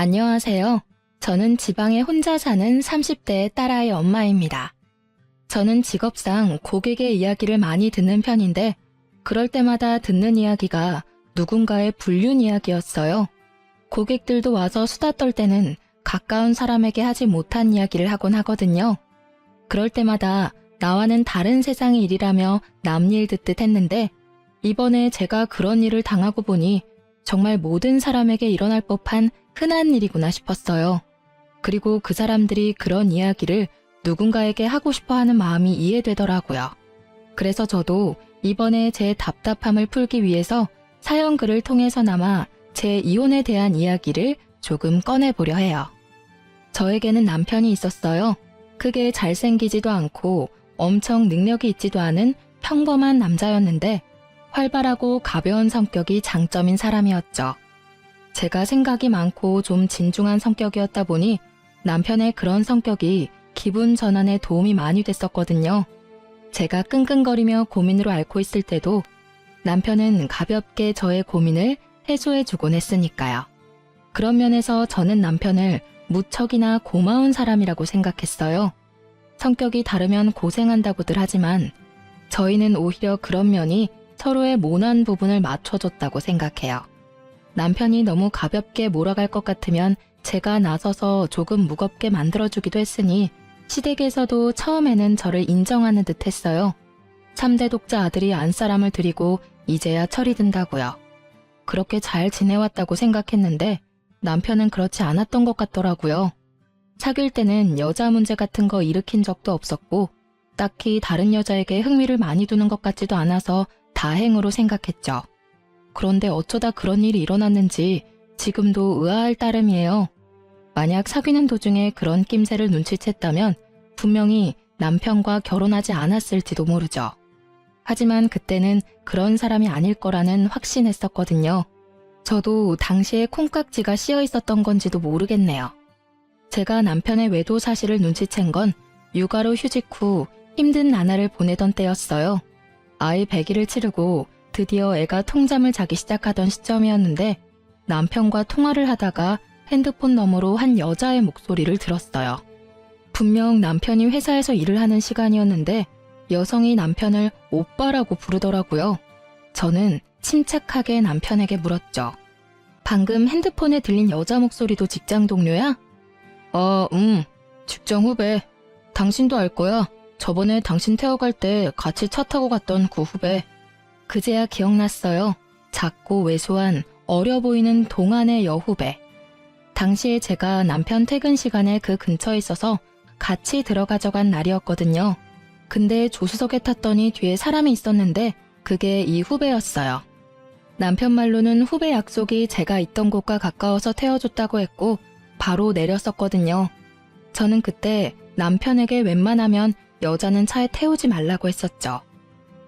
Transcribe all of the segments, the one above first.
안녕하세요. 저는 지방에 혼자 사는 30대의 딸아이 엄마입니다. 저는 직업상 고객의 이야기를 많이 듣는 편인데 그럴 때마다 듣는 이야기가 누군가의 불륜 이야기였어요. 고객들도 와서 수다 떨 때는 가까운 사람에게 하지 못한 이야기를 하곤 하거든요. 그럴 때마다 나와는 다른 세상의 일이라며 남일 듣듯 했는데 이번에 제가 그런 일을 당하고 보니 정말 모든 사람에게 일어날 법한 흔한 일이구나 싶었어요. 그리고 그 사람들이 그런 이야기를 누군가에게 하고 싶어 하는 마음이 이해되더라고요. 그래서 저도 이번에 제 답답함을 풀기 위해서 사연글을 통해서나마 제 이혼에 대한 이야기를 조금 꺼내보려 해요. 저에게는 남편이 있었어요. 크게 잘생기지도 않고 엄청 능력이 있지도 않은 평범한 남자였는데 활발하고 가벼운 성격이 장점인 사람이었죠. 제가 생각이 많고 좀 진중한 성격이었다 보니 남편의 그런 성격이 기분 전환에 도움이 많이 됐었거든요. 제가 끙끙거리며 고민으로 앓고 있을 때도 남편은 가볍게 저의 고민을 해소해주곤 했으니까요. 그런 면에서 저는 남편을 무척이나 고마운 사람이라고 생각했어요. 성격이 다르면 고생한다고들 하지만 저희는 오히려 그런 면이 서로의 모난 부분을 맞춰줬다고 생각해요. 남편이 너무 가볍게 몰아갈 것 같으면 제가 나서서 조금 무겁게 만들어주기도 했으니 시댁에서도 처음에는 저를 인정하는 듯 했어요. 3대 독자 아들이 안사람을 들이고 이제야 철이 든다고요. 그렇게 잘 지내왔다고 생각했는데 남편은 그렇지 않았던 것 같더라고요. 사귈 때는 여자 문제 같은 거 일으킨 적도 없었고 딱히 다른 여자에게 흥미를 많이 두는 것 같지도 않아서 다행으로 생각했죠. 그런데 어쩌다 그런 일이 일어났는지 지금도 의아할 따름이에요. 만약 사귀는 도중에 그런 낌새를 눈치챘다면 분명히 남편과 결혼하지 않았을지도 모르죠. 하지만 그때는 그런 사람이 아닐 거라는 확신했었거든요. 저도 당시에 콩깍지가 씌어 있었던 건지도 모르겠네요. 제가 남편의 외도 사실을 눈치챈 건 육아로 휴직 후 힘든 나날을 보내던 때였어요. 아이 100일을 치르고 드디어 애가 통잠을 자기 시작하던 시점이었는데 남편과 통화를 하다가 핸드폰 너머로 한 여자의 목소리를 들었어요. 분명 남편이 회사에서 일을 하는 시간이었는데 여성이 남편을 오빠라고 부르더라고요. 저는 침착하게 남편에게 물었죠. 방금 핸드폰에 들린 여자 목소리도 직장 동료야? 직장 후배. 당신도 알 거야. 저번에 당신 태워갈 때 같이 차 타고 갔던 그 후배. 그제야 기억났어요. 작고 왜소한 어려 보이는 동안의 여후배. 당시에 제가 남편 퇴근 시간에 그 근처에 있어서 같이 들어가져간 날이었거든요. 근데 조수석에 탔더니 뒤에 사람이 있었는데 그게 이 후배였어요. 남편 말로는 후배 약속이 제가 있던 곳과 가까워서 태워줬다고 했고 바로 내렸었거든요. 저는 그때 남편에게 웬만하면 여자는 차에 태우지 말라고 했었죠.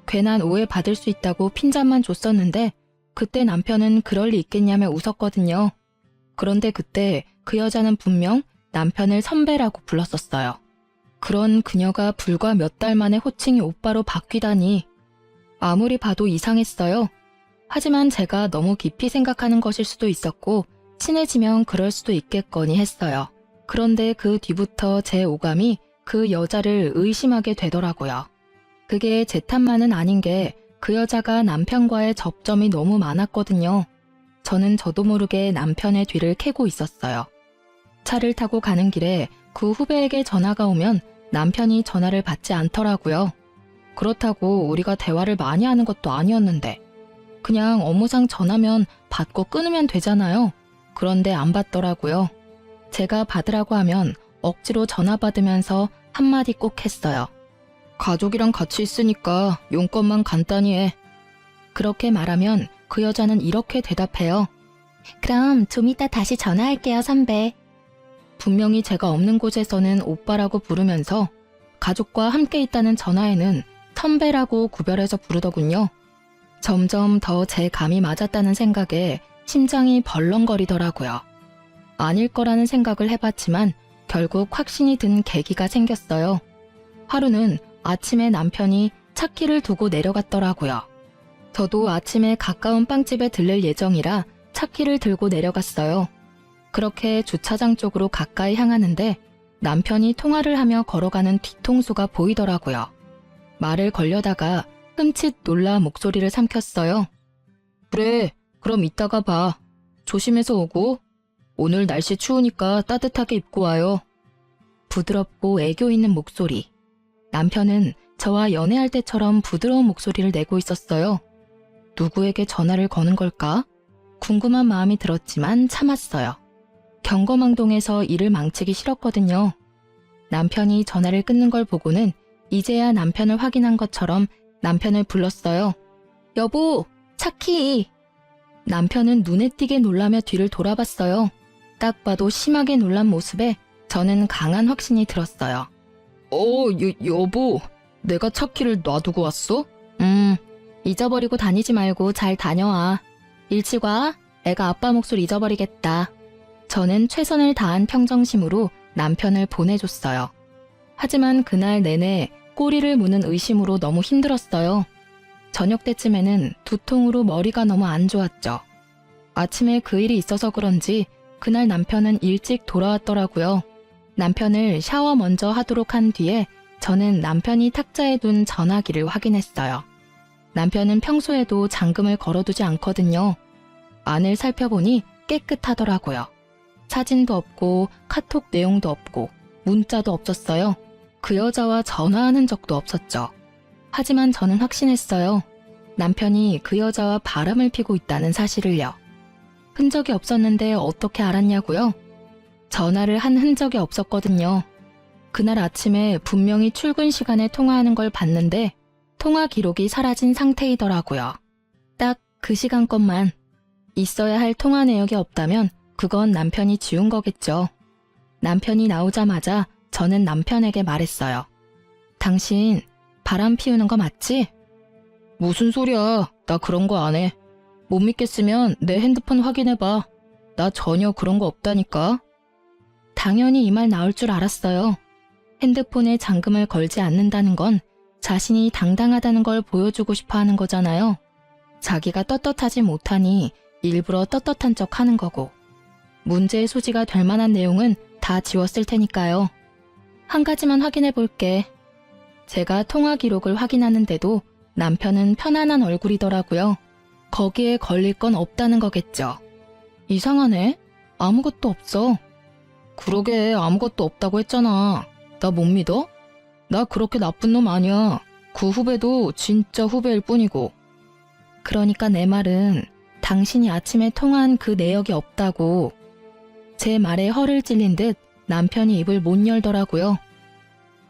괜한 오해 받을 수 있다고 핀잔만 줬었는데 그때 남편은 그럴 리 있겠냐며 웃었거든요. 그런데 그때 그 여자는 분명 남편을 선배라고 불렀었어요. 그런 그녀가 불과 몇 달 만에 호칭이 오빠로 바뀌다니 아무리 봐도 이상했어요. 하지만 제가 너무 깊이 생각하는 것일 수도 있었고 친해지면 그럴 수도 있겠거니 했어요. 그런데 그 뒤부터 제 오감이 그 여자를 의심하게 되더라고요. 그게 제 탓만은 아닌 게 그 여자가 남편과의 접점이 너무 많았거든요. 저는 저도 모르게 남편의 뒤를 캐고 있었어요. 차를 타고 가는 길에 그 후배에게 전화가 오면 남편이 전화를 받지 않더라고요. 그렇다고 우리가 대화를 많이 하는 것도 아니었는데 그냥 업무상 전화면 받고 끊으면 되잖아요. 그런데 안 받더라고요. 제가 받으라고 하면 억지로 전화 받으면서 한마디 꼭 했어요. 가족이랑 같이 있으니까 용건만 간단히 해. 그렇게 말하면 그 여자는 이렇게 대답해요. 그럼 좀 이따 다시 전화할게요, 선배. 분명히 제가 없는 곳에서는 오빠라고 부르면서 가족과 함께 있다는 전화에는 선배라고 구별해서 부르더군요. 점점 더 제 감이 맞았다는 생각에 심장이 벌렁거리더라고요. 아닐 거라는 생각을 해봤지만 결국 확신이 든 계기가 생겼어요. 하루는 아침에 남편이 차키를 두고 내려갔더라고요. 저도 아침에 가까운 빵집에 들릴 예정이라 차키를 들고 내려갔어요. 그렇게 주차장 쪽으로 가까이 향하는데 남편이 통화를 하며 걸어가는 뒤통수가 보이더라고요. 말을 걸려다가 흠칫 놀라 목소리를 삼켰어요. 그래, 그럼 이따가 봐. 조심해서 오고. 오늘 날씨 추우니까 따뜻하게 입고 와요. 부드럽고 애교 있는 목소리. 남편은 저와 연애할 때처럼 부드러운 목소리를 내고 있었어요. 누구에게 전화를 거는 걸까? 궁금한 마음이 들었지만 참았어요. 경거망동해서 일을 망치기 싫었거든요. 남편이 전화를 끊는 걸 보고는 이제야 남편을 확인한 것처럼 남편을 불렀어요. 여보, 차키! 남편은 눈에 띄게 놀라며 뒤를 돌아봤어요. 딱 봐도 심하게 놀란 모습에 저는 강한 확신이 들었어요. 여보, 내가 차키를 놔두고 왔어? 잊어버리고 다니지 말고 잘 다녀와. 일찍 와. 애가 아빠 몫을 잊어버리겠다. 저는 최선을 다한 평정심으로 남편을 보내줬어요. 하지만 그날 내내 꼬리를 무는 의심으로 너무 힘들었어요. 저녁 때쯤에는 두통으로 머리가 너무 안 좋았죠. 아침에 그 일이 있어서 그런지 그날 남편은 일찍 돌아왔더라고요. 남편을 샤워 먼저 하도록 한 뒤에 저는 남편이 탁자에 둔 전화기를 확인했어요. 남편은 평소에도 잠금을 걸어두지 않거든요. 안을 살펴보니 깨끗하더라고요. 사진도 없고 카톡 내용도 없고 문자도 없었어요. 그 여자와 전화하는 적도 없었죠. 하지만 저는 확신했어요. 남편이 그 여자와 바람을 피고 있다는 사실을요. 흔적이 없었는데 어떻게 알았냐고요? 전화를 한 흔적이 없었거든요. 그날 아침에 분명히 출근 시간에 통화하는 걸 봤는데 통화 기록이 사라진 상태이더라고요. 딱 그 시간 것만. 있어야 할 통화 내역이 없다면 그건 남편이 지운 거겠죠. 남편이 나오자마자 저는 남편에게 말했어요. 당신 바람 피우는 거 맞지? 무슨 소리야. 나 그런 거 안 해. 못 믿겠으면 내 핸드폰 확인해봐. 나 전혀 그런 거 없다니까. 당연히 이 말 나올 줄 알았어요. 핸드폰에 잠금을 걸지 않는다는 건 자신이 당당하다는 걸 보여주고 싶어 하는 거잖아요. 자기가 떳떳하지 못하니 일부러 떳떳한 척 하는 거고. 문제의 소지가 될 만한 내용은 다 지웠을 테니까요. 한 가지만 확인해 볼게. 제가 통화 기록을 확인하는데도 남편은 편안한 얼굴이더라고요. 거기에 걸릴 건 없다는 거겠죠. 이상하네. 아무것도 없어. 그러게 아무것도 없다고 했잖아. 나 못 믿어? 나 그렇게 나쁜 놈 아니야. 그 후배도 진짜 후배일 뿐이고. 그러니까 내 말은 당신이 아침에 통화한 그 내역이 없다고. 제 말에 허를 찔린 듯 남편이 입을 못 열더라고요.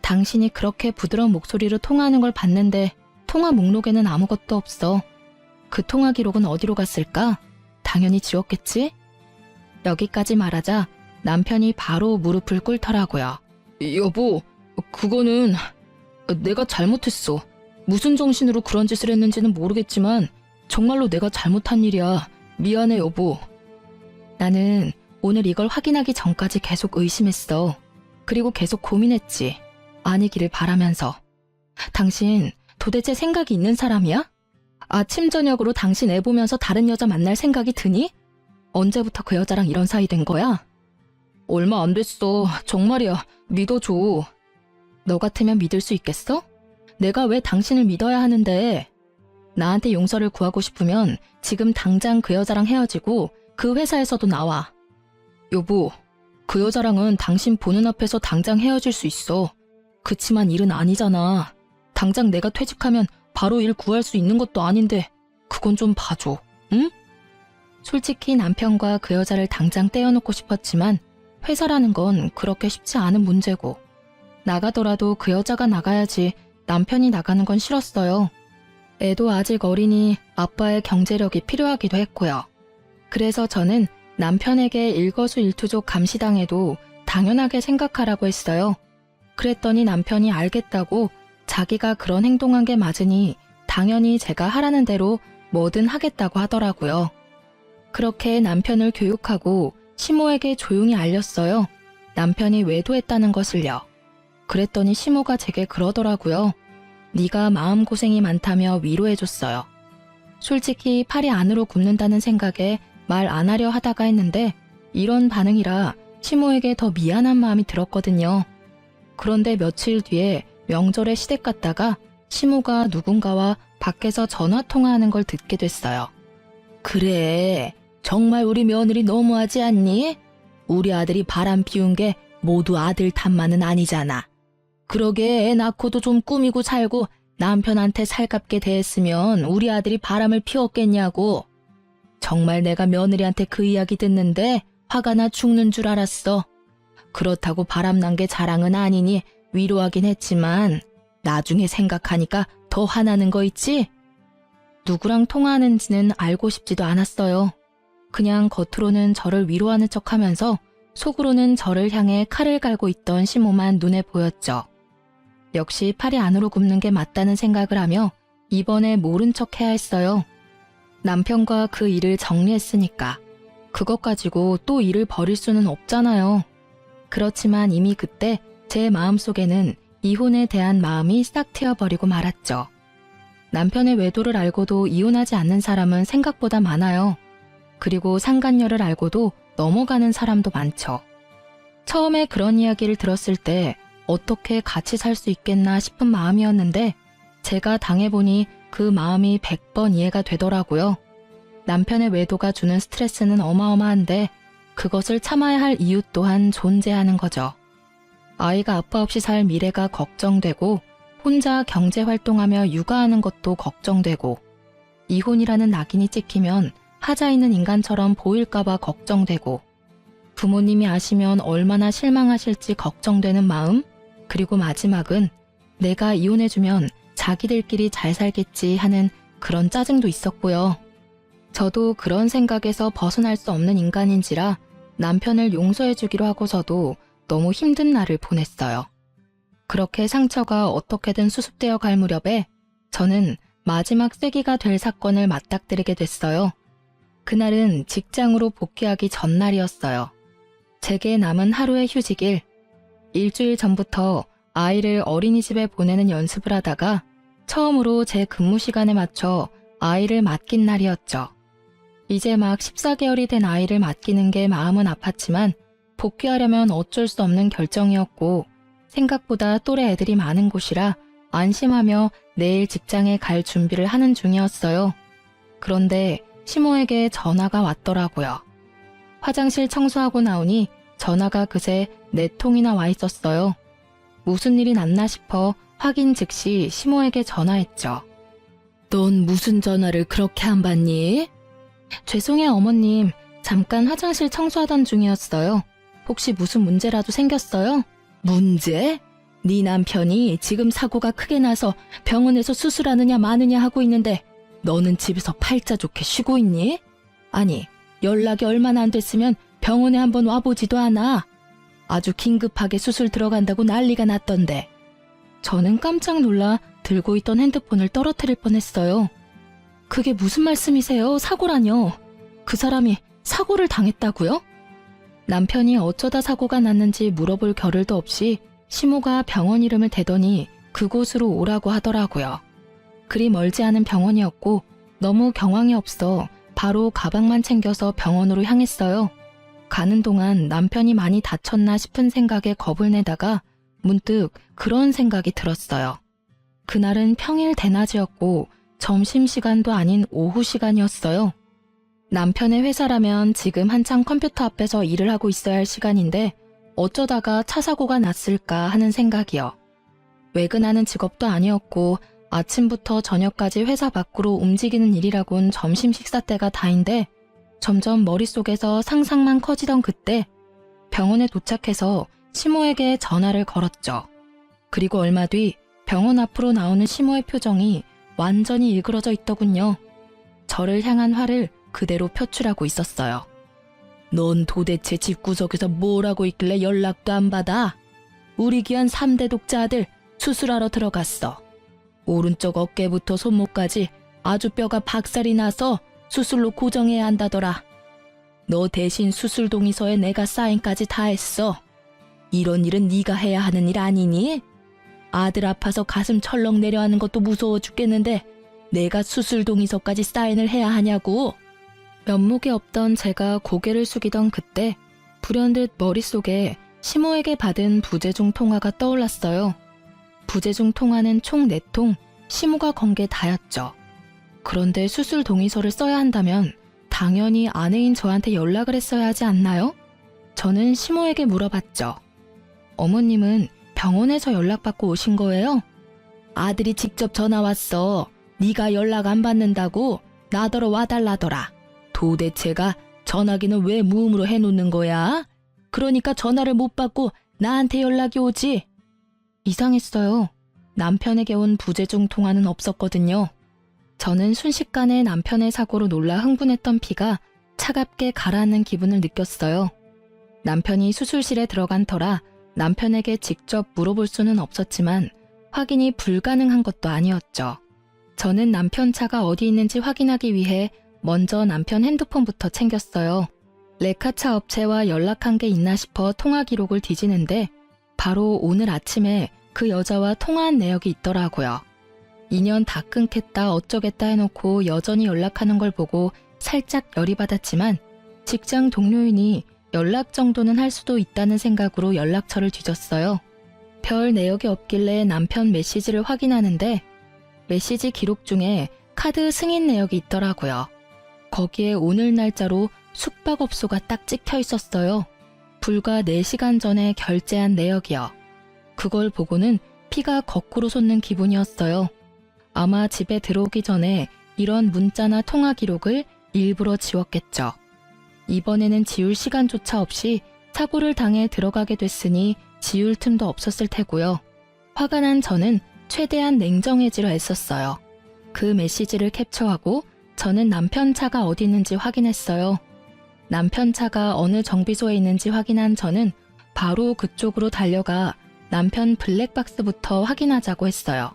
당신이 그렇게 부드러운 목소리로 통화하는 걸 봤는데 통화 목록에는 아무것도 없어. 그 통화 기록은 어디로 갔을까? 당연히 지웠겠지? 여기까지 말하자 남편이 바로 무릎을 꿇더라고요. 여보, 그거는 내가 잘못했어. 무슨 정신으로 그런 짓을 했는지는 모르겠지만 정말로 내가 잘못한 일이야. 미안해 여보. 나는 오늘 이걸 확인하기 전까지 계속 의심했어. 그리고 계속 고민했지. 아니기를 바라면서. 당신 도대체 생각이 있는 사람이야? 아침 저녁으로 당신 애 보면서 다른 여자 만날 생각이 드니? 언제부터 그 여자랑 이런 사이 된 거야? 얼마 안 됐어. 정말이야. 믿어줘. 너 같으면 믿을 수 있겠어? 내가 왜 당신을 믿어야 하는데? 나한테 용서를 구하고 싶으면 지금 당장 그 여자랑 헤어지고 그 회사에서도 나와. 여보, 그 여자랑은 당신 보는 앞에서 당장 헤어질 수 있어. 그치만 일은 아니잖아. 당장 내가 퇴직하면 바로 일 구할 수 있는 것도 아닌데 그건 좀 봐줘. 응? 솔직히 남편과 그 여자를 당장 떼어놓고 싶었지만 회사라는 건 그렇게 쉽지 않은 문제고 나가더라도 그 여자가 나가야지 남편이 나가는 건 싫었어요. 애도 아직 어리니 아빠의 경제력이 필요하기도 했고요. 그래서 저는 남편에게 일거수일투족 감시당해도 당연하게 생각하라고 했어요. 그랬더니 남편이 알겠다고 자기가 그런 행동한 게 맞으니 당연히 제가 하라는 대로 뭐든 하겠다고 하더라고요. 그렇게 남편을 교육하고 시모에게 조용히 알렸어요. 남편이 외도했다는 것을요. 그랬더니 시모가 제게 그러더라고요. 네가 마음고생이 많다며 위로해줬어요. 솔직히 팔이 안으로 굽는다는 생각에 말 안 하려 하다가 했는데 이런 반응이라 시모에게 더 미안한 마음이 들었거든요. 그런데 며칠 뒤에 명절에 시댁 갔다가 시모가 누군가와 밖에서 전화 통화하는 걸 듣게 됐어요. 그래, 정말 우리 며느리 너무하지 않니? 우리 아들이 바람 피운 게 모두 아들 탓만은 아니잖아. 그러게 애 낳고도 좀 꾸미고 살고 남편한테 살갑게 대했으면 우리 아들이 바람을 피웠겠냐고. 정말 내가 며느리한테 그 이야기 듣는데 화가 나 죽는 줄 알았어. 그렇다고 바람난 게 자랑은 아니니 위로하긴 했지만 나중에 생각하니까 더 화나는 거 있지? 누구랑 통화하는지는 알고 싶지도 않았어요. 그냥 겉으로는 저를 위로하는 척하면서 속으로는 저를 향해 칼을 갈고 있던 시모만 눈에 보였죠. 역시 팔이 안으로 굽는 게 맞다는 생각을 하며 이번에 모른 척 해야 했어요. 남편과 그 일을 정리했으니까 그것 가지고 또 일을 벌일 수는 없잖아요. 그렇지만 이미 그때 제 마음속에는 이혼에 대한 마음이 싹 트여버리고 말았죠. 남편의 외도를 알고도 이혼하지 않는 사람은 생각보다 많아요. 그리고 상간녀를 알고도 넘어가는 사람도 많죠. 처음에 그런 이야기를 들었을 때 어떻게 같이 살 수 있겠나 싶은 마음이었는데 제가 당해보니 그 마음이 100번 이해가 되더라고요. 남편의 외도가 주는 스트레스는 어마어마한데 그것을 참아야 할 이유 또한 존재하는 거죠. 아이가 아빠 없이 살 미래가 걱정되고 혼자 경제활동하며 육아하는 것도 걱정되고 이혼이라는 낙인이 찍히면 하자 있는 인간처럼 보일까봐 걱정되고 부모님이 아시면 얼마나 실망하실지 걱정되는 마음, 그리고 마지막은 내가 이혼해주면 자기들끼리 잘 살겠지 하는 그런 짜증도 있었고요. 저도 그런 생각에서 벗어날 수 없는 인간인지라 남편을 용서해주기로 하고서도 너무 힘든 날을 보냈어요. 그렇게 상처가 어떻게든 수습되어 갈 무렵에 저는 마지막 쐐기가 될 사건을 맞닥뜨리게 됐어요. 그날은 직장으로 복귀하기 전날이었어요. 제게 남은 하루의 휴직일. 일주일 전부터 아이를 어린이집에 보내는 연습을 하다가 처음으로 제 근무 시간에 맞춰 아이를 맡긴 날이었죠. 이제 막 14개월이 된 아이를 맡기는 게 마음은 아팠지만 복귀하려면 어쩔 수 없는 결정이었고 생각보다 또래 애들이 많은 곳이라 안심하며 내일 직장에 갈 준비를 하는 중이었어요. 그런데 시모에게 전화가 왔더라고요. 화장실 청소하고 나오니 전화가 그새 4통이나 와 있었어요. 무슨 일이 났나 싶어 확인 즉시 시모에게 전화했죠. 넌 무슨 전화를 그렇게 안 받니? 죄송해요 어머님. 잠깐 화장실 청소하던 중이었어요. 혹시 무슨 문제라도 생겼어요? 문제? 네 남편이 지금 사고가 크게 나서 병원에서 수술하느냐 마느냐 하고 있는데 너는 집에서 팔자 좋게 쉬고 있니? 아니, 연락이 얼마나 안 됐으면 병원에 한번 와보지도 않아. 아주 긴급하게 수술 들어간다고 난리가 났던데. 저는 깜짝 놀라 들고 있던 핸드폰을 떨어뜨릴 뻔했어요. 그게 무슨 말씀이세요? 사고라뇨. 그 사람이 사고를 당했다고요? 남편이 어쩌다 사고가 났는지 물어볼 겨를도 없이 시모가 병원 이름을 대더니 그곳으로 오라고 하더라고요. 그리 멀지 않은 병원이었고 너무 경황이 없어 바로 가방만 챙겨서 병원으로 향했어요. 가는 동안 남편이 많이 다쳤나 싶은 생각에 겁을 내다가 문득 그런 생각이 들었어요. 그날은 평일 대낮이었고 점심시간도 아닌 오후 시간이었어요. 남편의 회사라면 지금 한창 컴퓨터 앞에서 일을 하고 있어야 할 시간인데 어쩌다가 차 사고가 났을까 하는 생각이요. 외근하는 직업도 아니었고 아침부터 저녁까지 회사 밖으로 움직이는 일이라곤 점심 식사 때가 다인데 점점 머릿속에서 상상만 커지던 그때 병원에 도착해서 시모에게 전화를 걸었죠. 그리고 얼마 뒤 병원 앞으로 나오는 시모의 표정이 완전히 일그러져 있더군요. 저를 향한 화를 그대로 표출하고 있었어요. 넌 도대체 집구석에서 뭘 하고 있길래 연락도 안 받아? 우리 귀한 3대 독자 아들 수술하러 들어갔어. 오른쪽 어깨부터 손목까지 아주 뼈가 박살이 나서 수술로 고정해야 한다더라. 너 대신 수술 동의서에 내가 사인까지 다 했어. 이런 일은 네가 해야 하는 일 아니니? 아들 아파서 가슴 철렁 내려하는 것도 무서워 죽겠는데 내가 수술 동의서까지 사인을 해야 하냐고. 면목이 없던 제가 고개를 숙이던 그때 불현듯 머릿속에 시모에게 받은 부재중 통화가 떠올랐어요. 부재중 통화는 총 4통, 시모가 건 게 다였죠. 그런데 수술 동의서를 써야 한다면 당연히 아내인 저한테 연락을 했어야 하지 않나요? 저는 시모에게 물어봤죠. 어머님은 병원에서 연락받고 오신 거예요? 아들이 직접 전화 왔어. 네가 연락 안 받는다고 나더러 와달라더라. 도대체가 전화기는 왜 무음으로 해놓는 거야? 그러니까 전화를 못 받고 나한테 연락이 오지. 이상했어요. 남편에게 온 부재중 통화는 없었거든요. 저는 순식간에 남편의 사고로 놀라 흥분했던 피가 차갑게 가라앉는 기분을 느꼈어요. 남편이 수술실에 들어간 터라 남편에게 직접 물어볼 수는 없었지만 확인이 불가능한 것도 아니었죠. 저는 남편 차가 어디 있는지 확인하기 위해 먼저 남편 핸드폰부터 챙겼어요. 레카차 업체와 연락한 게 있나 싶어 통화 기록을 뒤지는데 바로 오늘 아침에 그 여자와 통화한 내역이 있더라고요. 인연 다 끊겠다 어쩌겠다 해놓고 여전히 연락하는 걸 보고 살짝 열이 받았지만 직장 동료이니 연락 정도는 할 수도 있다는 생각으로 연락처를 뒤졌어요. 별 내역이 없길래 남편 메시지를 확인하는데 메시지 기록 중에 카드 승인 내역이 있더라고요. 거기에 오늘 날짜로 숙박업소가 딱 찍혀 있었어요. 불과 4시간 전에 결제한 내역이요. 그걸 보고는 피가 거꾸로 솟는 기분이었어요. 아마 집에 들어오기 전에 이런 문자나 통화 기록을 일부러 지웠겠죠. 이번에는 지울 시간조차 없이 사고를 당해 들어가게 됐으니 지울 틈도 없었을 테고요. 화가 난 저는 최대한 냉정해지려 애썼어요. 그 메시지를 캡처하고 저는 남편 차가 어디 있는지 확인했어요. 남편 차가 어느 정비소에 있는지 확인한 저는 바로 그쪽으로 달려가 남편 블랙박스부터 확인하자고 했어요.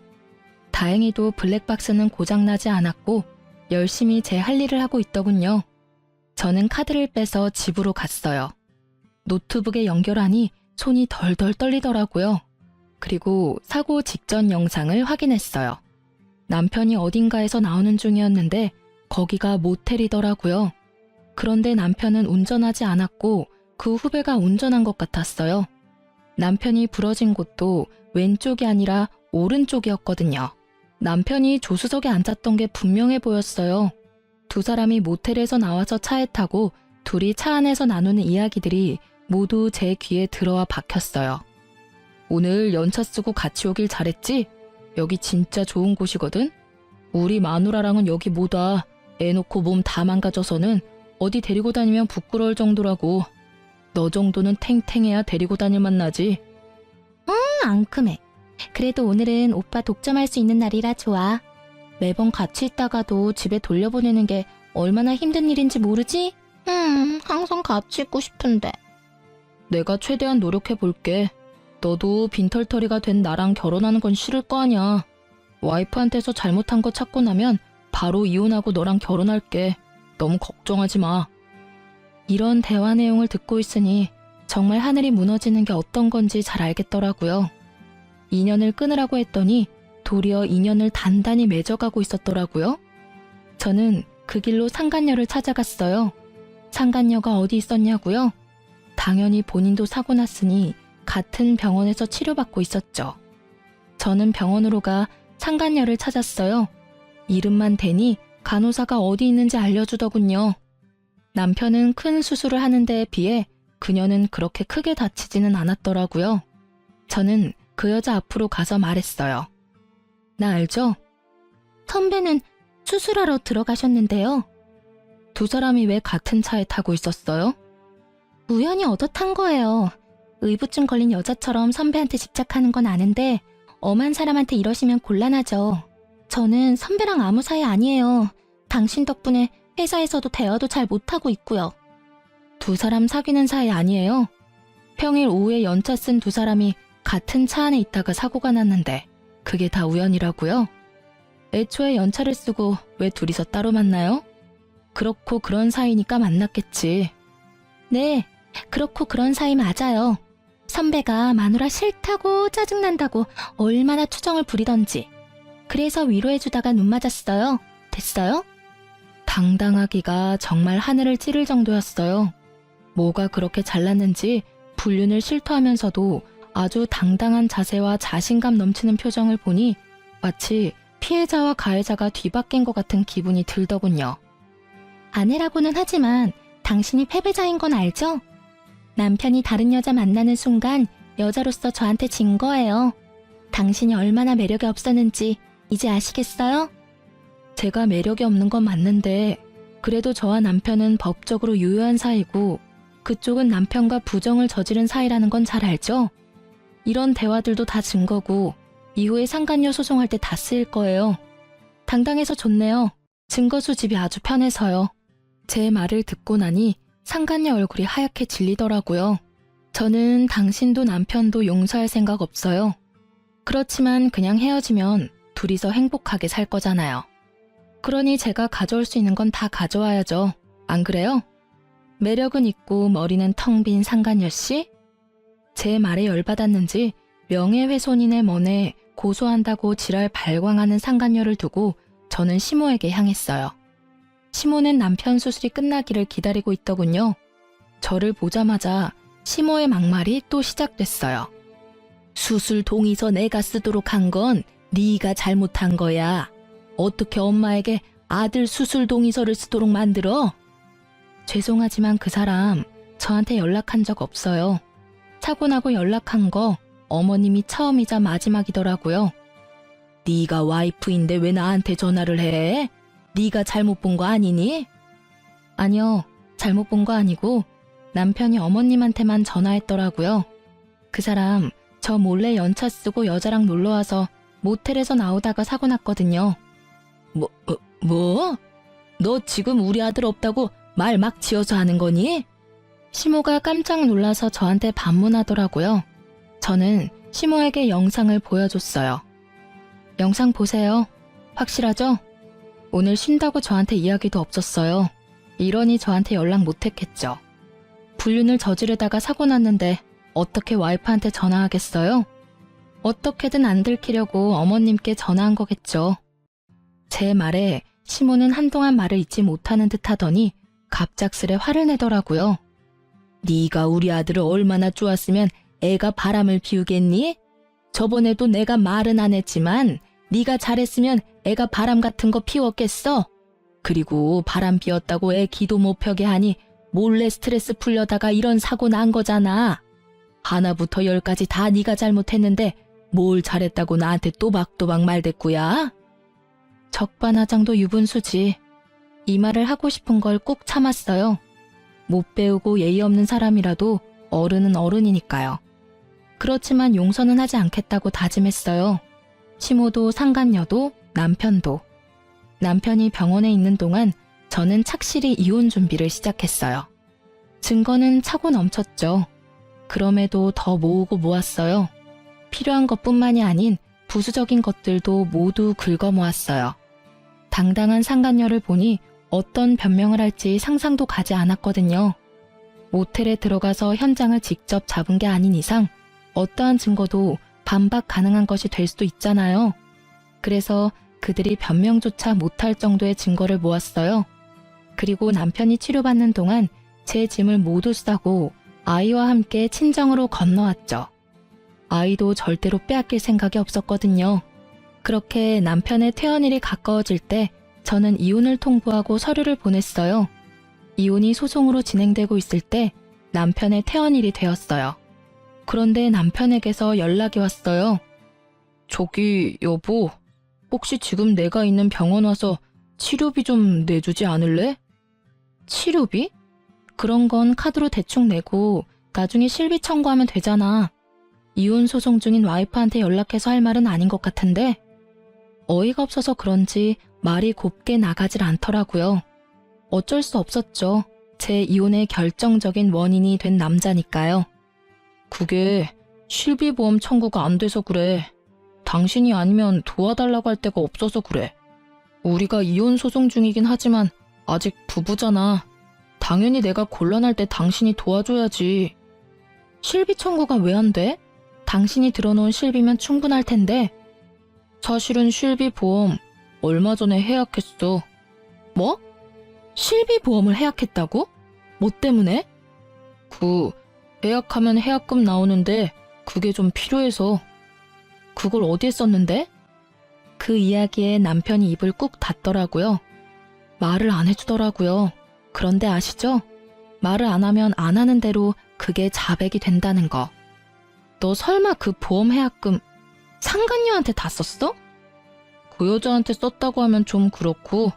다행히도 블랙박스는 고장나지 않았고 열심히 제 할 일을 하고 있더군요. 저는 카드를 빼서 집으로 갔어요. 노트북에 연결하니 손이 덜덜 떨리더라고요. 그리고 사고 직전 영상을 확인했어요. 남편이 어딘가에서 나오는 중이었는데 거기가 모텔이더라고요. 그런데 남편은 운전하지 않았고 그 후배가 운전한 것 같았어요. 남편이 부러진 곳도 왼쪽이 아니라 오른쪽이었거든요. 남편이 조수석에 앉았던 게 분명해 보였어요. 두 사람이 모텔에서 나와서 차에 타고 둘이 차 안에서 나누는 이야기들이 모두 제 귀에 들어와 박혔어요. 오늘 연차 쓰고 같이 오길 잘했지? 여기 진짜 좋은 곳이거든? 우리 마누라랑은 여기 못 와. 애 놓고 몸 다 망가져서는 어디 데리고 다니면 부끄러울 정도라고. 너 정도는 탱탱해야 데리고 다닐 만나지. 앙큼해. 그래도 오늘은 오빠 독점할 수 있는 날이라 좋아. 매번 같이 있다가도 집에 돌려보내는 게 얼마나 힘든 일인지 모르지? 항상 같이 있고 싶은데. 내가 최대한 노력해볼게. 너도 빈털터리가 된 나랑 결혼하는 건 싫을 거 아냐. 와이프한테서 잘못한 거 찾고 나면 바로 이혼하고 너랑 결혼할게. 너무 걱정하지 마. 이런 대화 내용을 듣고 있으니 정말 하늘이 무너지는 게 어떤 건지 잘 알겠더라고요. 인연을 끊으라고 했더니 도리어 인연을 단단히 맺어가고 있었더라고요. 저는 그 길로 상간녀를 찾아갔어요. 상간녀가 어디 있었냐고요? 당연히 본인도 사고 났으니 같은 병원에서 치료받고 있었죠. 저는 병원으로 가 상간녀를 찾았어요. 이름만 대니 간호사가 어디 있는지 알려주더군요. 남편은 큰 수술을 하는 데에 비해 그녀는 그렇게 크게 다치지는 않았더라고요. 저는 그 여자 앞으로 가서 말했어요. 나 알죠? 선배는 수술하러 들어가셨는데요. 두 사람이 왜 같은 차에 타고 있었어요? 우연히 얻어 탄 거예요. 의부증 걸린 여자처럼 선배한테 집착하는 건 아는데 엄한 사람한테 이러시면 곤란하죠. 저는 선배랑 아무 사이 아니에요. 당신 덕분에 회사에서도 대화도 잘 못하고 있고요. 두 사람 사귀는 사이 아니에요? 평일 오후에 연차 쓴 두 사람이 같은 차 안에 있다가 사고가 났는데 그게 다 우연이라고요? 애초에 연차를 쓰고 왜 둘이서 따로 만나요? 그렇고 그런 사이니까 만났겠지. 네, 그렇고 그런 사이 맞아요. 선배가 마누라 싫다고 짜증난다고 얼마나 투정을 부리던지. 그래서 위로해주다가 눈 맞았어요. 됐어요? 당당하기가 정말 하늘을 찌를 정도였어요. 뭐가 그렇게 잘났는지 불륜을 싫어하면서도 아주 당당한 자세와 자신감 넘치는 표정을 보니 마치 피해자와 가해자가 뒤바뀐 것 같은 기분이 들더군요. 아내라고는 하지만 당신이 패배자인 건 알죠? 남편이 다른 여자 만나는 순간 여자로서 저한테 진 거예요. 당신이 얼마나 매력이 없었는지 이제 아시겠어요? 제가 매력이 없는 건 맞는데 그래도 저와 남편은 법적으로 유효한 사이고 그쪽은 남편과 부정을 저지른 사이라는 건 잘 알죠? 이런 대화들도 다 증거고 이후에 상간녀 소송할 때 다 쓰일 거예요. 당당해서 좋네요. 증거 수집이 아주 편해서요. 제 말을 듣고 나니 상간녀 얼굴이 하얗게 질리더라고요. 저는 당신도 남편도 용서할 생각 없어요. 그렇지만 그냥 헤어지면 둘이서 행복하게 살 거잖아요. 그러니 제가 가져올 수 있는 건 다 가져와야죠. 안 그래요? 매력은 있고 머리는 텅 빈 상간녀 씨? 제 말에 열받았는지 명예훼손인의 먼에 고소한다고 지랄 발광하는 상간녀를 두고 저는 시모에게 향했어요. 시모는 남편 수술이 끝나기를 기다리고 있더군요. 저를 보자마자 시모의 막말이 또 시작됐어요. 수술 동의서 내가 쓰도록 한 건 네가 잘못한 거야. 어떻게 엄마에게 아들 수술 동의서를 쓰도록 만들어? 죄송하지만 그 사람 저한테 연락한 적 없어요. 사고 나고 연락한 거 어머님이 처음이자 마지막이더라고요. 네가 와이프인데 왜 나한테 전화를 해? 네가 잘못 본 거 아니니? 아니요, 잘못 본 거 아니고 남편이 어머님한테만 전화했더라고요. 그 사람 저 몰래 연차 쓰고 여자랑 놀러와서 모텔에서 나오다가 사고 났거든요. 뭐? 너 지금 우리 아들 없다고 말 막 지어서 하는 거니? 시모가 깜짝 놀라서 저한테 반문하더라고요. 저는 시모에게 영상을 보여줬어요. 영상 보세요. 확실하죠? 오늘 쉰다고 저한테 이야기도 없었어요. 이러니 저한테 연락 못했겠죠. 불륜을 저지르다가 사고 났는데 어떻게 와이프한테 전화하겠어요? 어떻게든 안 들키려고 어머님께 전화한 거겠죠. 제 말에 시모는 한동안 말을 잇지 못하는 듯 하더니 갑작스레 화를 내더라고요. 네가 우리 아들을 얼마나 좋았으면 애가 바람을 피우겠니? 저번에도 내가 말은 안 했지만 네가 잘했으면 애가 바람 같은 거 피웠겠어? 그리고 바람 피웠다고 애 기도 못 펴게 하니 몰래 스트레스 풀려다가 이런 사고 난 거잖아. 하나부터 열까지 다 네가 잘못했는데 뭘 잘했다고 나한테 또박또박 말댔구야? 적반하장도 유분수지. 이 말을 하고 싶은 걸 꾹 참았어요. 못 배우고 예의 없는 사람이라도 어른은 어른이니까요. 그렇지만 용서는 하지 않겠다고 다짐했어요. 시모도 상간녀도 남편도. 남편이 병원에 있는 동안 저는 착실히 이혼 준비를 시작했어요. 증거는 차고 넘쳤죠. 그럼에도 더 모으고 모았어요. 필요한 것뿐만이 아닌 부수적인 것들도 모두 긁어 모았어요. 당당한 상간녀를 보니 어떤 변명을 할지 상상도 가지 않았거든요. 모텔에 들어가서 현장을 직접 잡은 게 아닌 이상 어떠한 증거도 반박 가능한 것이 될 수도 있잖아요. 그래서 그들이 변명조차 못할 정도의 증거를 모았어요. 그리고 남편이 치료받는 동안 제 짐을 모두 싸고 아이와 함께 친정으로 건너왔죠. 아이도 절대로 빼앗길 생각이 없었거든요. 그렇게 남편의 퇴원일이 가까워질 때 저는 이혼을 통보하고 서류를 보냈어요. 이혼이 소송으로 진행되고 있을 때 남편의 퇴원일이 되었어요. 그런데 남편에게서 연락이 왔어요. 저기 여보, 혹시 지금 내가 있는 병원 와서 치료비 좀 내주지 않을래? 치료비? 그런 건 카드로 대충 내고 나중에 실비 청구하면 되잖아. 이혼 소송 중인 와이프한테 연락해서 할 말은 아닌 것 같은데 어이가 없어서 그런지 말이 곱게 나가질 않더라고요. 어쩔 수 없었죠. 제 이혼의 결정적인 원인이 된 남자니까요. 그게 실비보험 청구가 안 돼서 그래. 당신이 아니면 도와달라고 할 데가 없어서 그래. 우리가 이혼 소송 중이긴 하지만 아직 부부잖아. 당연히 내가 곤란할 때 당신이 도와줘야지. 실비 청구가 왜 안 돼? 당신이 들어놓은 실비면 충분할 텐데. 사실은 실비보험 얼마 전에 해약했어. 뭐? 실비보험을 해약했다고? 뭐 때문에? 해약하면 해약금 나오는데 그게 좀 필요해서. 그걸 어디에 썼는데? 그 이야기에 남편이 입을 꾹 닫더라고요. 말을 안 해주더라고요. 그런데 아시죠? 말을 안 하면 안 하는 대로 그게 자백이 된다는 거. 너 설마 그 보험 해약금 상간녀한테 다 썼어? 그 여자한테 썼다고 하면 좀 그렇고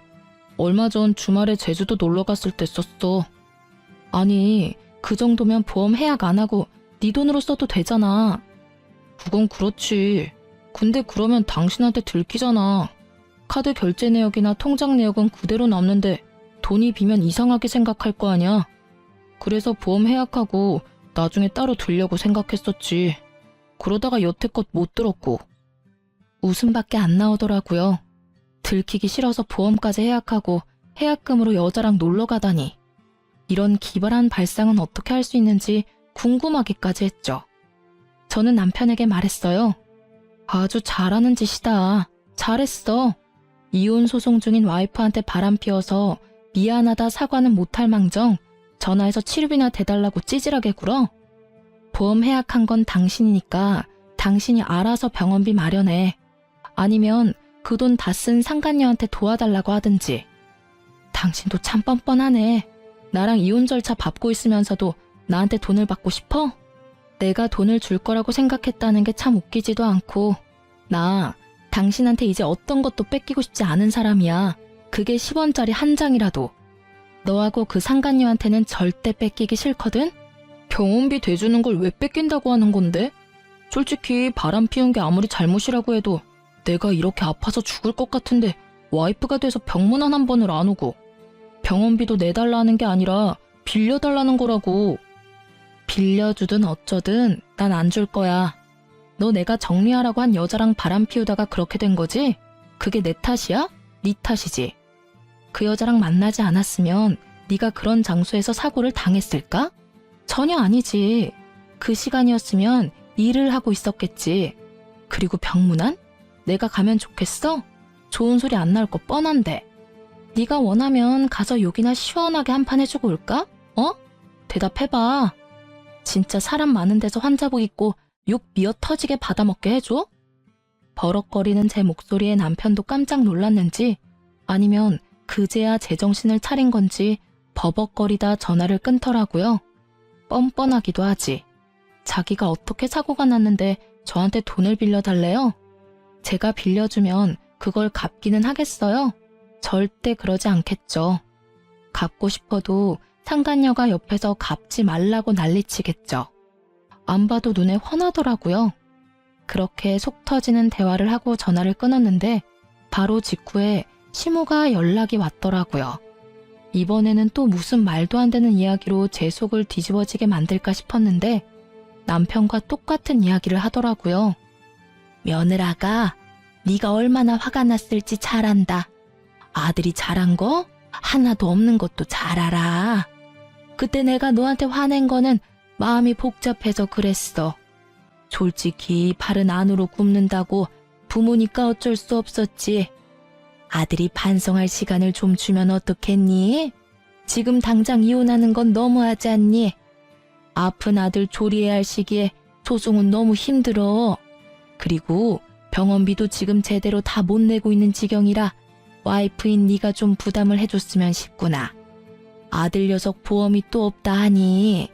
얼마 전 주말에 제주도 놀러 갔을 때 썼어. 아니, 그 정도면 보험 해약 안 하고 네 돈으로 써도 되잖아. 그건 그렇지. 근데 그러면 당신한테 들키잖아. 카드 결제 내역이나 통장 내역은 그대로 남는데 돈이 비면 이상하게 생각할 거 아니야. 그래서 보험 해약하고 나중에 따로 들려고 생각했었지. 그러다가 여태껏 못 들었고. 웃음밖에 안 나오더라고요. 들키기 싫어서 보험까지 해약하고 해약금으로 여자랑 놀러 가다니. 이런 기발한 발상은 어떻게 할 수 있는지 궁금하기까지 했죠. 저는 남편에게 말했어요. 아주 잘하는 짓이다. 잘했어. 이혼 소송 중인 와이프한테 바람 피워서 미안하다 사과는 못할 망정 전화해서 치료비나 대달라고 찌질하게 굴어? 보험 해약한 건 당신이니까 당신이 알아서 병원비 마련해. 아니면 그 돈 다 쓴 상간녀한테 도와달라고 하든지. 당신도 참 뻔뻔하네. 나랑 이혼 절차 밟고 있으면서도 나한테 돈을 받고 싶어? 내가 돈을 줄 거라고 생각했다는 게 참 웃기지도 않고. 나 당신한테 이제 어떤 것도 뺏기고 싶지 않은 사람이야. 그게 10원짜리 한 장이라도. 너하고 그 상간녀한테는 절대 뺏기기 싫거든? 병원비 대주는 걸 왜 뺏긴다고 하는 건데? 솔직히 바람 피운 게 아무리 잘못이라고 해도 내가 이렇게 아파서 죽을 것 같은데 와이프가 돼서 병문안 한 번을 안 오고 병원비도 내달라는 게 아니라 빌려달라는 거라고. 빌려주든 어쩌든 난 안 줄 거야. 너 내가 정리하라고 한 여자랑 바람 피우다가 그렇게 된 거지? 그게 내 탓이야? 네 탓이지. 그 여자랑 만나지 않았으면 네가 그런 장소에서 사고를 당했을까? 전혀 아니지. 그 시간이었으면 일을 하고 있었겠지. 그리고 병문안? 내가 가면 좋겠어? 좋은 소리 안 나올 거 뻔한데. 네가 원하면 가서 욕이나 시원하게 한 판 해주고 올까? 어? 대답해봐. 진짜 사람 많은 데서 환자복 입고 욕 미어 터지게 받아먹게 해줘? 버럭거리는 제 목소리에 남편도 깜짝 놀랐는지 아니면 그제야 제정신을 차린 건지 버벅거리다 전화를 끊더라고요. 뻔뻔하기도 하지. 자기가 어떻게 사고가 났는데 저한테 돈을 빌려달래요? 제가 빌려주면 그걸 갚기는 하겠어요? 절대 그러지 않겠죠. 갚고 싶어도 상간녀가 옆에서 갚지 말라고 난리치겠죠. 안 봐도 눈에 훤하더라고요. 그렇게 속 터지는 대화를 하고 전화를 끊었는데 바로 직후에 시모가 연락이 왔더라고요. 이번에는 또 무슨 말도 안 되는 이야기로 제 속을 뒤집어지게 만들까 싶었는데 남편과 똑같은 이야기를 하더라고요. 며느라가 네가 얼마나 화가 났을지 잘 안다. 아들이 잘한 거 하나도 없는 것도 잘 알아. 그때 내가 너한테 화낸 거는 마음이 복잡해서 그랬어. 솔직히 발은 안으로 굽는다고 부모니까 어쩔 수 없었지. 아들이 반성할 시간을 좀 주면 어떻겠니? 지금 당장 이혼하는 건 너무하지 않니? 아픈 아들 조리해야 할 시기에 소송은 너무 힘들어. 그리고 병원비도 지금 제대로 다 못 내고 있는 지경이라 와이프인 네가 좀 부담을 해줬으면 싶구나. 아들 녀석 보험이 또 없다 하니.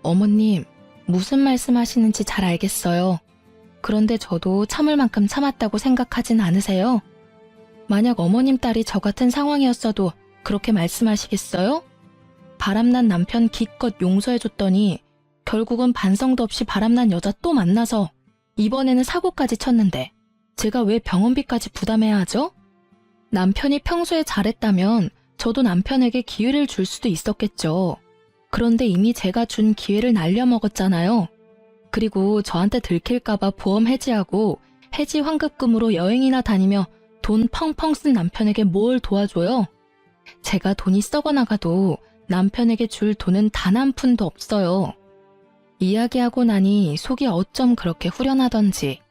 어머님, 무슨 말씀하시는지 잘 알겠어요. 그런데 저도 참을 만큼 참았다고 생각하진 않으세요? 만약 어머님 딸이 저 같은 상황이었어도 그렇게 말씀하시겠어요? 바람난 남편 기껏 용서해줬더니 결국은 반성도 없이 바람난 여자 또 만나서 이번에는 사고까지 쳤는데 제가 왜 병원비까지 부담해야 하죠? 남편이 평소에 잘했다면 저도 남편에게 기회를 줄 수도 있었겠죠. 그런데 이미 제가 준 기회를 날려먹었잖아요. 그리고 저한테 들킬까봐 보험 해지하고 해지 환급금으로 여행이나 다니며 돈 펑펑 쓴 남편에게 뭘 도와줘요? 제가 돈이 썩어나가도 남편에게 줄 돈은 단 한 푼도 없어요. 이야기하고 나니 속이 어쩜 그렇게 후련하던지.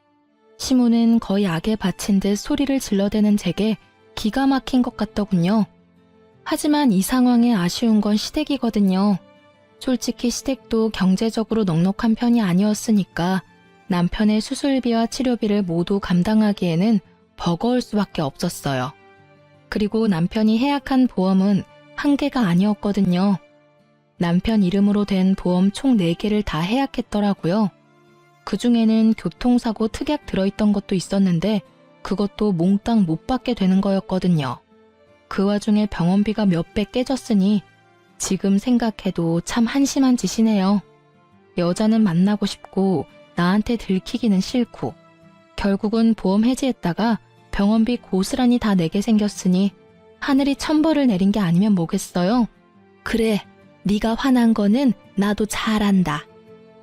시모는 거의 악에 바친 듯 소리를 질러대는 제게 기가 막힌 것 같더군요. 하지만 이 상황에 아쉬운 건 시댁이거든요. 솔직히 시댁도 경제적으로 넉넉한 편이 아니었으니까 남편의 수술비와 치료비를 모두 감당하기에는 버거울 수밖에 없었어요. 그리고 남편이 해약한 보험은 한 개가 아니었거든요. 남편 이름으로 된 보험 총 4개를 다 해약했더라고요. 그중에는 교통사고 특약 들어있던 것도 있었는데 그것도 몽땅 못 받게 되는 거였거든요. 그 와중에 병원비가 몇 배 깨졌으니 지금 생각해도 참 한심한 짓이네요. 여자는 만나고 싶고 나한테 들키기는 싫고 결국은 보험 해지했다가 병원비 고스란히 다 내게 생겼으니 하늘이 천벌을 내린 게 아니면 뭐겠어요? 그래, 네가 화난 거는 나도 잘 안다.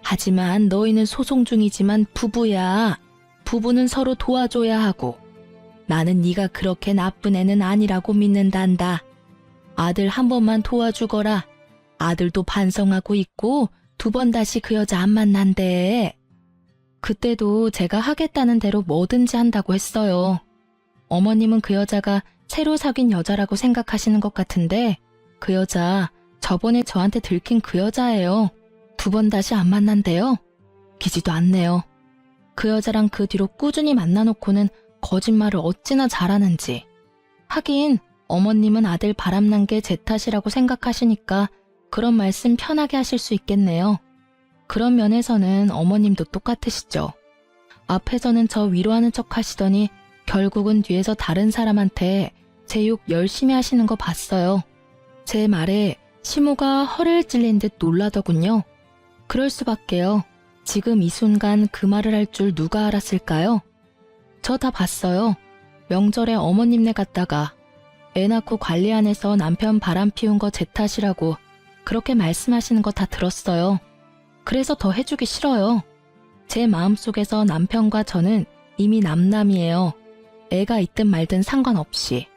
하지만 너희는 소송 중이지만 부부야. 부부는 서로 도와줘야 하고 나는 네가 그렇게 나쁜 애는 아니라고 믿는단다. 아들 한 번만 도와주거라. 아들도 반성하고 있고 2번 다시 그 여자 안 만난대. 그때도 제가 하겠다는 대로 뭐든지 한다고 했어요. 어머님은 그 여자가 새로 사귄 여자라고 생각하시는 것 같은데 그 여자 저번에 저한테 들킨 그 여자예요. 2번 다시 안 만난대요. 기지도 않네요. 그 여자랑 그 뒤로 꾸준히 만나놓고는 거짓말을 어찌나 잘하는지. 하긴 어머님은 아들 바람난 게 제 탓이라고 생각하시니까 그런 말씀 편하게 하실 수 있겠네요. 그런 면에서는 어머님도 똑같으시죠. 앞에서는 저 위로하는 척 하시더니 결국은 뒤에서 다른 사람한테 제 욕 열심히 하시는 거 봤어요. 제 말에 시모가 허를 찔린 듯 놀라더군요. 그럴 수밖에요. 지금 이 순간 그 말을 할 줄 누가 알았을까요? 저 다 봤어요. 명절에 어머님네 갔다가 애 낳고 관리 안 해서 남편 바람 피운 거 제 탓이라고 그렇게 말씀하시는 거 다 들었어요. 그래서 더 해주기 싫어요. 제 마음속에서 남편과 저는 이미 남남이에요. 애가 있든 말든 상관없이.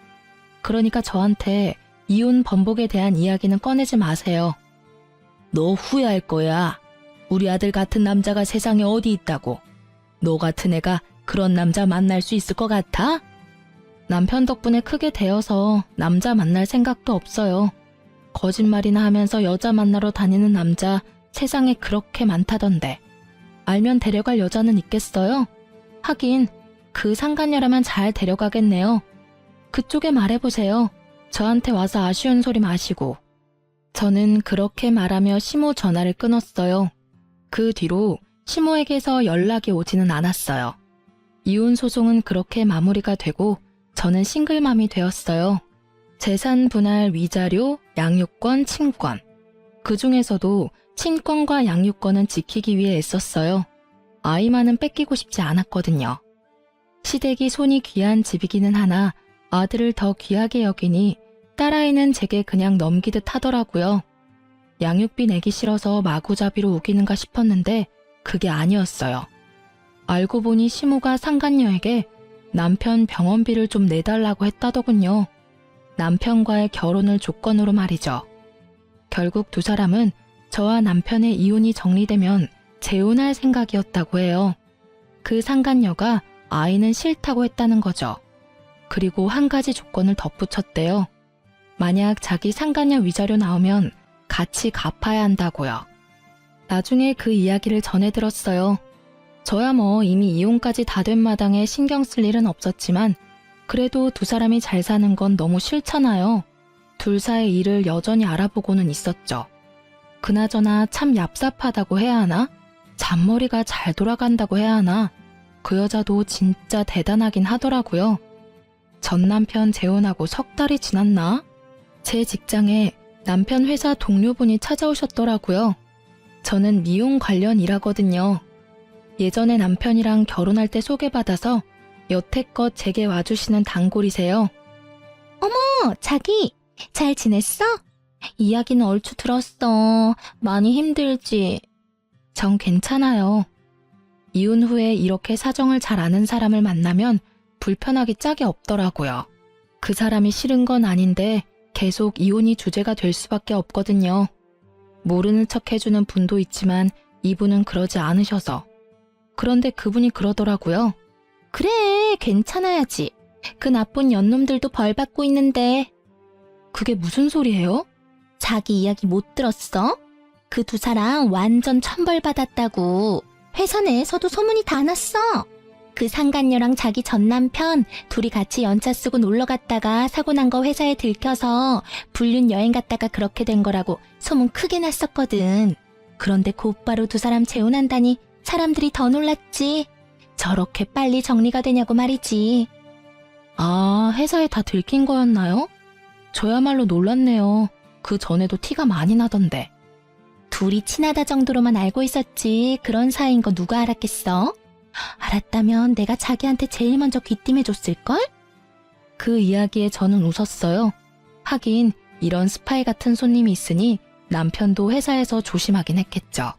그러니까 저한테 이혼 번복에 대한 이야기는 꺼내지 마세요. 너 후회할 거야. 우리 아들 같은 남자가 세상에 어디 있다고. 너 같은 애가 그런 남자 만날 수 있을 것 같아? 남편 덕분에 크게 되어서 남자 만날 생각도 없어요. 거짓말이나 하면서 여자 만나러 다니는 남자 세상에 그렇게 많다던데. 알면 데려갈 여자는 있겠어요? 하긴 그 상간녀라면 잘 데려가겠네요. 그쪽에 말해보세요. 저한테 와서 아쉬운 소리 마시고. 저는 그렇게 말하며 시모 전화를 끊었어요. 그 뒤로 시모에게서 연락이 오지는 않았어요. 이혼 소송은 그렇게 마무리가 되고 저는 싱글맘이 되었어요. 재산 분할 위자료, 양육권, 친권. 그 중에서도 친권과 양육권은 지키기 위해 애썼어요. 아이만은 뺏기고 싶지 않았거든요. 시댁이 손이 귀한 집이기는 하나 아들을 더 귀하게 여기니 딸아이는 제게 그냥 넘기듯 하더라고요. 양육비 내기 싫어서 마구잡이로 우기는가 싶었는데 그게 아니었어요. 알고 보니 시모가 상간녀에게 남편 병원비를 좀 내달라고 했다더군요. 남편과의 결혼을 조건으로 말이죠. 결국 두 사람은 저와 남편의 이혼이 정리되면 재혼할 생각이었다고 해요. 그 상간녀가 아이는 싫다고 했다는 거죠. 그리고 한 가지 조건을 덧붙였대요. 만약 자기 상간녀 위자료 나오면 같이 갚아야 한다고요. 나중에 그 이야기를 전해 들었어요. 저야 뭐 이미 이혼까지 다 된 마당에 신경 쓸 일은 없었지만 그래도 두 사람이 잘 사는 건 너무 싫잖아요. 둘 사이의 일을 여전히 알아보고는 있었죠. 그나저나 참 얍삽하다고 해야 하나? 잔머리가 잘 돌아간다고 해야 하나? 그 여자도 진짜 대단하긴 하더라고요. 전 남편 재혼하고 3달이 지났나? 제 직장에 남편 회사 동료분이 찾아오셨더라고요. 저는 미용 관련 일하거든요. 예전에 남편이랑 결혼할 때 소개받아서 여태껏 제게 와주시는 단골이세요. 어머, 자기 잘 지냈어? 이야기는 얼추 들었어. 많이 힘들지? 전 괜찮아요. 이혼 후에 이렇게 사정을 잘 아는 사람을 만나면 불편하기 짝이 없더라고요. 그 사람이 싫은 건 아닌데 계속 이혼이 주제가 될 수밖에 없거든요. 모르는 척 해주는 분도 있지만 이분은 그러지 않으셔서. 그런데 그분이 그러더라고요. 그래, 괜찮아야지. 그 나쁜 연놈들도 벌 받고 있는데. 그게 무슨 소리예요? 자기 이야기 못 들었어? 그 두 사람 완전 천벌받았다고. 회사 내에서도 소문이 다 났어. 그 상간녀랑 자기 전 남편 둘이 같이 연차 쓰고 놀러 갔다가 사고 난 거 회사에 들켜서 불륜 여행 갔다가 그렇게 된 거라고 소문 크게 났었거든. 그런데 곧바로 두 사람 재혼한다니 사람들이 더 놀랐지. 저렇게 빨리 정리가 되냐고 말이지. 아, 회사에 다 들킨 거였나요? 저야말로 놀랐네요. 그 전에도 티가 많이 나던데. 둘이 친하다 정도로만 알고 있었지 그런 사이인 거 누가 알았겠어? 알았다면 내가 자기한테 제일 먼저 귀띔해줬을걸? 그 이야기에 저는 웃었어요. 하긴 이런 스파이 같은 손님이 있으니 남편도 회사에서 조심하긴 했겠죠.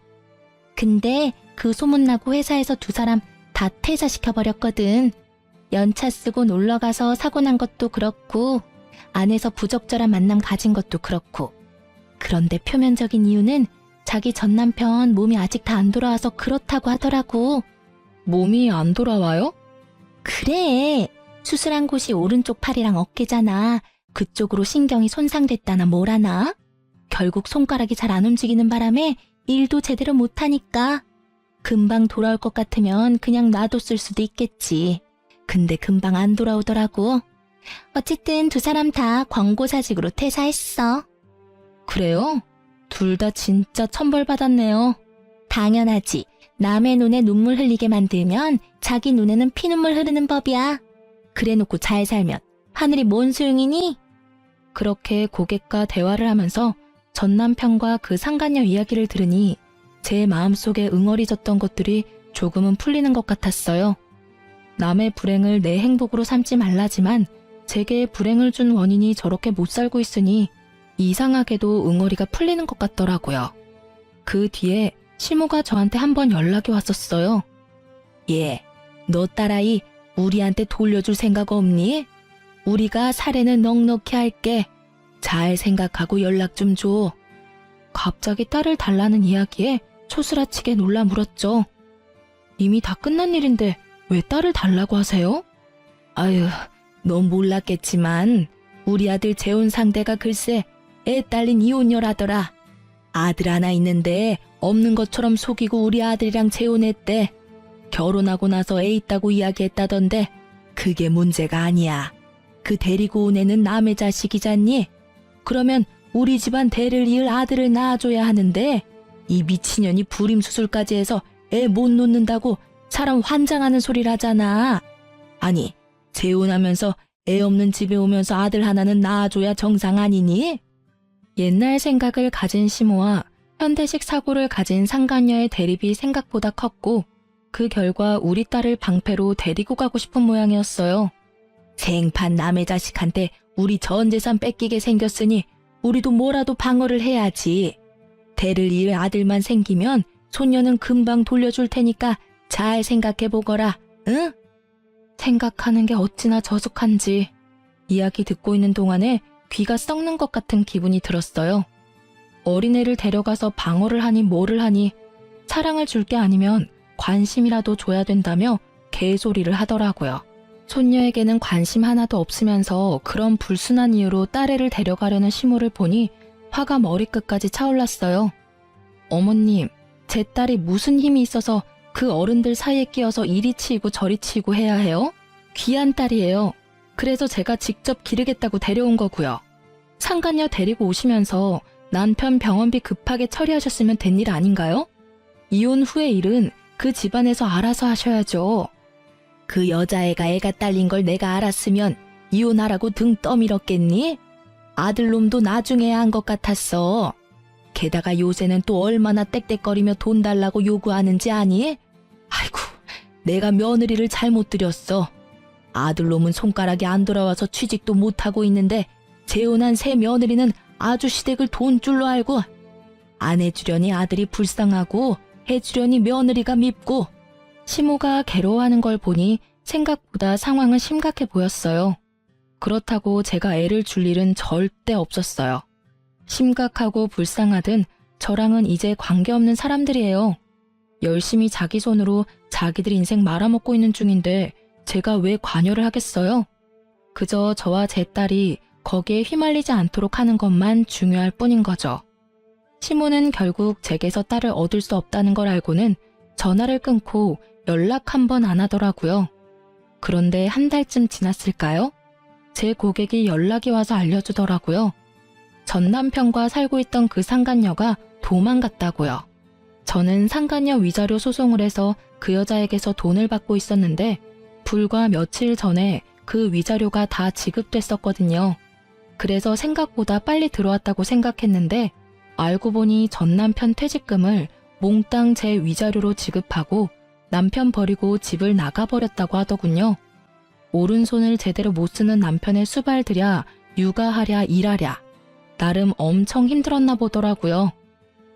근데 그 소문나고 회사에서 두 사람 다 퇴사시켜버렸거든. 연차 쓰고 놀러가서 사고 난 것도 그렇고 안에서 부적절한 만남 가진 것도 그렇고. 그런데 표면적인 이유는 자기 전 남편 몸이 아직 다 안 돌아와서 그렇다고 하더라고. 몸이 안 돌아와요? 그래. 수술한 곳이 오른쪽 팔이랑 어깨잖아. 그쪽으로 신경이 손상됐다나 뭐라나. 결국 손가락이 잘 안 움직이는 바람에 일도 제대로 못하니까. 금방 돌아올 것 같으면 그냥 놔뒀을 수도 있겠지. 근데 금방 안 돌아오더라고. 어쨌든 두 사람 다 권고사직으로 퇴사했어. 그래요? 둘 다 진짜 천벌받았네요. 당연하지. 남의 눈에 눈물 흘리게 만들면 자기 눈에는 피눈물 흐르는 법이야. 그래놓고 잘 살면 하늘이 뭔 소용이니? 그렇게 고객과 대화를 하면서 전 남편과 그 상간녀 이야기를 들으니 제 마음속에 응어리졌던 것들이 조금은 풀리는 것 같았어요. 남의 불행을 내 행복으로 삼지 말라지만 제게 불행을 준 원인이 저렇게 못 살고 있으니 이상하게도 응어리가 풀리는 것 같더라고요. 그 뒤에 시모가 저한테 한번 연락이 왔었어요. 예, 너 딸아이 우리한테 돌려줄 생각 없니? 우리가 사례는 넉넉히 할게. 잘 생각하고 연락 좀 줘. 갑자기 딸을 달라는 이야기에 초스라치게 놀라 물었죠. 이미 다 끝난 일인데 왜 딸을 달라고 하세요? 아유, 넌 몰랐겠지만 우리 아들 재혼 상대가 글쎄 애 딸린 이혼녀라더라. 아들 하나 있는데 없는 것처럼 속이고 우리 아들이랑 재혼했대. 결혼하고 나서 애 있다고 이야기했다던데 그게 문제가 아니야. 그 데리고 온 애는 남의 자식이잖니? 그러면 우리 집안 대를 이을 아들을 낳아줘야 하는데 이 미친년이 불임수술까지 해서 애 못 놓는다고 사람 환장하는 소리를 하잖아. 아니, 재혼하면서 애 없는 집에 오면서 아들 하나는 낳아줘야 정상 아니니? 옛날 생각을 가진 시모와 현대식 사고를 가진 상간녀의 대립이 생각보다 컸고 그 결과 우리 딸을 방패로 데리고 가고 싶은 모양이었어요. 생판 남의 자식한테 우리 전 재산 뺏기게 생겼으니 우리도 뭐라도 방어를 해야지. 대를 이을 아들만 생기면 손녀는 금방 돌려줄 테니까 잘 생각해보거라, 응? 생각하는 게 어찌나 저속한지 이야기 듣고 있는 동안에 귀가 썩는 것 같은 기분이 들었어요. 어린애를 데려가서 방어를 하니 뭐를 하니 사랑을 줄 게 아니면 관심이라도 줘야 된다며 개소리를 하더라고요. 손녀에게는 관심 하나도 없으면서 그런 불순한 이유로 딸애를 데려가려는 시모를 보니 화가 머리끝까지 차올랐어요. 어머님, 제 딸이 무슨 힘이 있어서 그 어른들 사이에 끼어서 이리 치이고 저리 치이고 해야 해요? 귀한 딸이에요. 그래서 제가 직접 기르겠다고 데려온 거고요. 상간녀 데리고 오시면서 남편 병원비 급하게 처리하셨으면 된 일 아닌가요? 이혼 후의 일은 그 집안에서 알아서 하셔야죠. 그 여자애가 애가 딸린 걸 내가 알았으면 이혼하라고 등 떠밀었겠니? 아들놈도 나중에야 한 것 같았어. 게다가 요새는 또 얼마나 떽떽거리며 돈 달라고 요구하는지 아니? 아이고, 내가 며느리를 잘못 들였어. 아들놈은 손가락이 안 돌아와서 취직도 못하고 있는데 재혼한 새 며느리는 아주 시댁을 돈줄로 알고 안 해주려니 아들이 불쌍하고 해주려니 며느리가 밉고. 시모가 괴로워하는 걸 보니 생각보다 상황은 심각해 보였어요. 그렇다고 제가 애를 줄 일은 절대 없었어요. 심각하고 불쌍하든 저랑은 이제 관계없는 사람들이에요. 열심히 자기 손으로 자기들 인생 말아먹고 있는 중인데 제가 왜 관여를 하겠어요? 그저 저와 제 딸이 거기에 휘말리지 않도록 하는 것만 중요할 뿐인 거죠. 시모는 결국 제게서 딸을 얻을 수 없다는 걸 알고는 전화를 끊고 연락 한 번 안 하더라고요. 그런데 한 달쯤 지났을까요? 제 고객이 연락이 와서 알려주더라고요. 전 남편과 살고 있던 그 상간녀가 도망갔다고요. 저는 상간녀 위자료 소송을 해서 그 여자에게서 돈을 받고 있었는데 불과 며칠 전에 그 위자료가 다 지급됐었거든요. 그래서 생각보다 빨리 들어왔다고 생각했는데 알고 보니 전 남편 퇴직금을 몽땅 제 위자료로 지급하고 남편 버리고 집을 나가버렸다고 하더군요. 오른손을 제대로 못 쓰는 남편의 수발들야 육아하랴 일하랴 나름 엄청 힘들었나 보더라고요.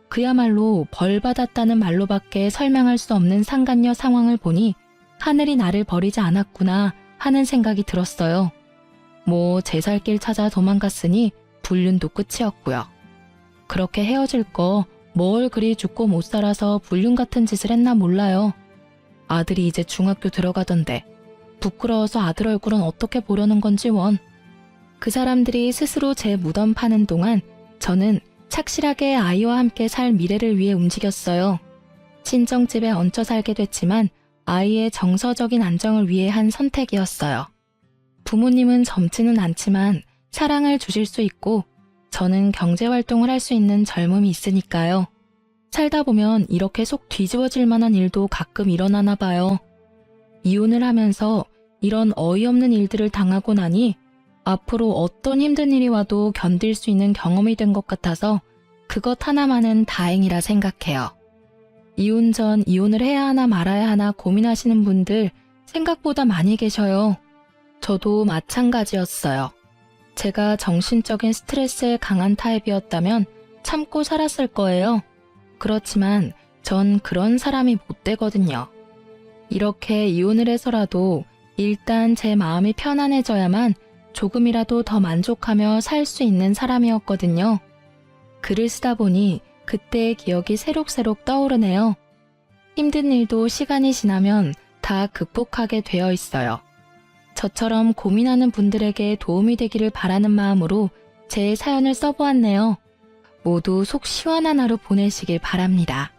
그야말로 벌 받았다는 말로밖에 설명할 수 없는 상간녀 상황을 보니 하늘이 나를 버리지 않았구나 하는 생각이 들었어요. 뭐 제 살 길 찾아 도망갔으니 불륜도 끝이었고요. 그렇게 헤어질 거 뭘 그리 죽고 못 살아서 불륜 같은 짓을 했나 몰라요. 아들이 이제 중학교 들어가던데 부끄러워서 아들 얼굴은 어떻게 보려는 건지 원. 그 사람들이 스스로 제 무덤 파는 동안 저는 착실하게 아이와 함께 살 미래를 위해 움직였어요. 친정집에 얹혀 살게 됐지만 아이의 정서적인 안정을 위해 한 선택이었어요. 부모님은 젊지는 않지만 사랑을 주실 수 있고 저는 경제활동을 할 수 있는 젊음이 있으니까요. 살다 보면 이렇게 속 뒤집어질 만한 일도 가끔 일어나나 봐요. 이혼을 하면서 이런 어이없는 일들을 당하고 나니 앞으로 어떤 힘든 일이 와도 견딜 수 있는 경험이 된 것 같아서 그것 하나만은 다행이라 생각해요. 이혼 전 이혼을 해야 하나 말아야 하나 고민하시는 분들 생각보다 많이 계셔요. 저도 마찬가지였어요. 제가 정신적인 스트레스에 강한 타입이었다면 참고 살았을 거예요. 그렇지만 전 그런 사람이 못 되거든요. 이렇게 이혼을 해서라도 일단 제 마음이 편안해져야만 조금이라도 더 만족하며 살 수 있는 사람이었거든요. 글을 쓰다 보니 그때의 기억이 새록새록 떠오르네요. 힘든 일도 시간이 지나면 다 극복하게 되어 있어요. 저처럼 고민하는 분들에게 도움이 되기를 바라는 마음으로 제 사연을 써보았네요. 모두 속 시원한 하루 보내시길 바랍니다.